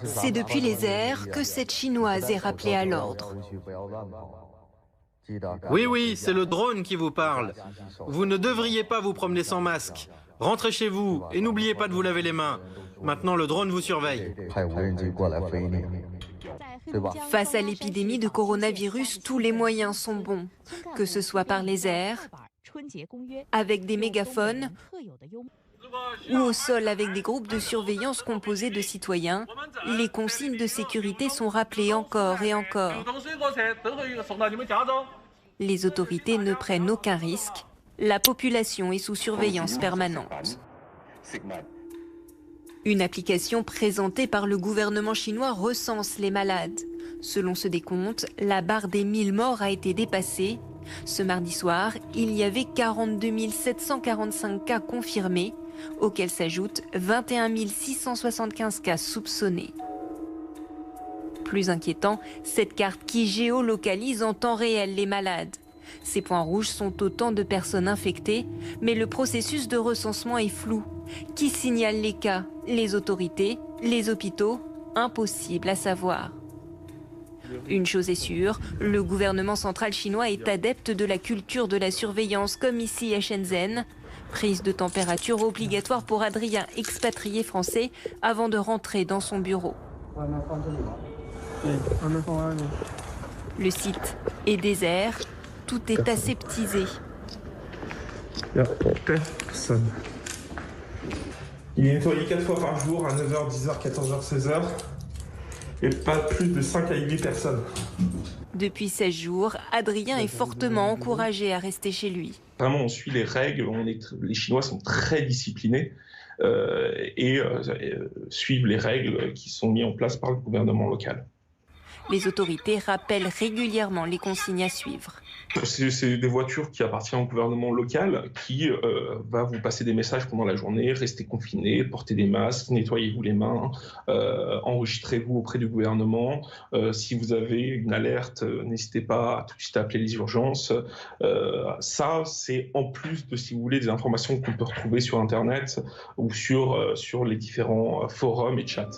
C'est depuis les airs que cette Chinoise est rappelée à l'ordre. Oui, oui, c'est le drone qui vous parle. Vous ne devriez pas vous promener sans masque. Rentrez chez vous et n'oubliez pas de vous laver les mains. Maintenant, le drone vous surveille. Face à l'épidémie de coronavirus, tous les moyens sont bons, que ce soit par les airs, avec des mégaphones, ou au sol avec des groupes de surveillance composés de citoyens. Les consignes de sécurité sont rappelées encore et encore. Les autorités ne prennent aucun risque. La population est sous surveillance permanente. Une application présentée par le gouvernement chinois recense les malades. Selon ce décompte, la barre des 1000 morts a été dépassée. Ce mardi soir, il y avait 42 745 cas confirmés, auxquels s'ajoutent 21 675 cas soupçonnés. Plus inquiétant, cette carte qui géolocalise en temps réel les malades. Ces points rouges sont autant de personnes infectées, mais le processus de recensement est flou. Qui signale les cas? Les autorités? Les hôpitaux? Impossible à savoir. Une chose est sûre, le gouvernement central chinois est adepte de la culture de la surveillance, comme ici à Shenzhen. Prise de température obligatoire pour Adrien, expatrié français, avant de rentrer dans son bureau. Le site est désert, tout est aseptisé. Il n'y a personne. Il est nettoyé 4 fois par jour, à 9h, 10h, 14h, 16h. Et pas plus de 5 à 8 personnes. Depuis 16 jours, Adrien est fortement encouragé à rester chez lui. Vraiment, on suit les règles, les Chinois sont très disciplinés et suivent les règles qui sont mises en place par le gouvernement local. Les autorités rappellent régulièrement les consignes à suivre. C'est des voitures qui appartiennent au gouvernement local qui va vous passer des messages pendant la journée, restez confinés, portez des masques, nettoyez-vous les mains, enregistrez-vous auprès du gouvernement. Si vous avez une alerte, n'hésitez pas à tout de suite appeler les urgences. Ça, c'est en plus de, si vous voulez, des informations qu'on peut retrouver sur Internet ou sur les différents forums et chats.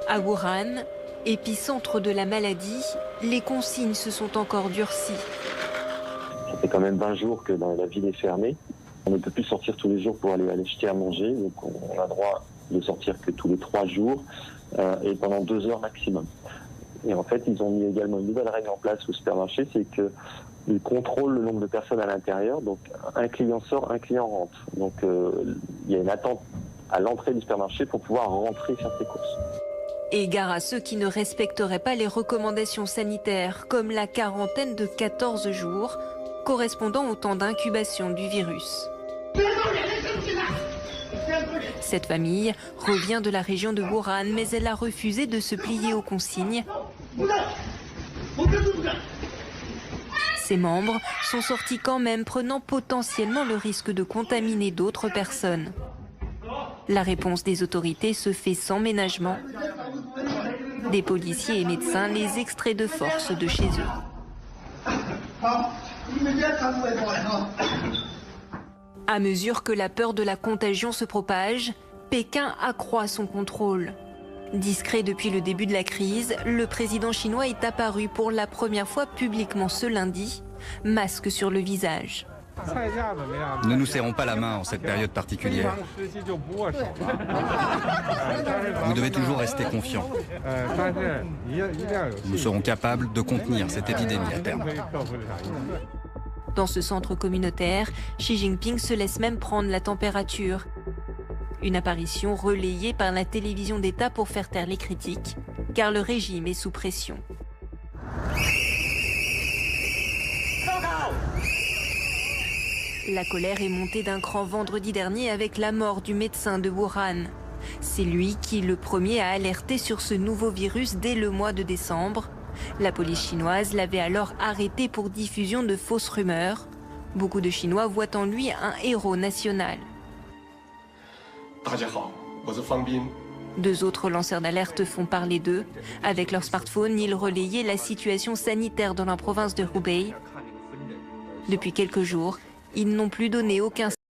À Wuhan, épicentre de la maladie, les consignes se sont encore durcies. Ça fait quand même 20 jours que la ville est fermée. On ne peut plus sortir tous les jours pour aller acheter à manger. Donc on a droit de sortir que tous les 3 jours et pendant 2 heures maximum. Et en fait, ils ont mis également une nouvelle règle en place au supermarché, c'est qu'ils contrôlent le nombre de personnes à l'intérieur. Donc un client sort, un client rentre. Donc il y a une attente à l'entrée du supermarché pour pouvoir rentrer faire ses courses. Et gare à ceux qui ne respecteraient pas les recommandations sanitaires, comme la quarantaine de 14 jours, correspondant au temps d'incubation du virus. Cette famille revient de la région de Wuhan, mais elle a refusé de se plier aux consignes. Ses membres sont sortis quand même, prenant potentiellement le risque de contaminer d'autres personnes. La réponse des autorités se fait sans ménagement. Des policiers et médecins les extraient de force de chez eux. À mesure que la peur de la contagion se propage, Pékin accroît son contrôle. Discret depuis le début de la crise, le président chinois est apparu pour la première fois publiquement ce lundi, masque sur le visage. Ne nous serrons pas la main en cette période particulière. Vous devez toujours rester confiant. Nous serons capables de contenir cette épidémie à terme. Dans ce centre communautaire, Xi Jinping se laisse même prendre la température. Une apparition relayée par la télévision d'État pour faire taire les critiques, car le régime est sous pression. La colère est montée d'un cran vendredi dernier avec la mort du médecin de Wuhan. C'est lui qui, le premier, a alerté sur ce nouveau virus dès le mois de décembre. La police chinoise l'avait alors arrêté pour diffusion de fausses rumeurs. Beaucoup de Chinois voient en lui un héros national. 2 autres lanceurs d'alerte font parler d'eux. Avec leur smartphone, ils relayaient la situation sanitaire dans la province de Hubei. Depuis quelques jours, ils n'ont plus donné aucun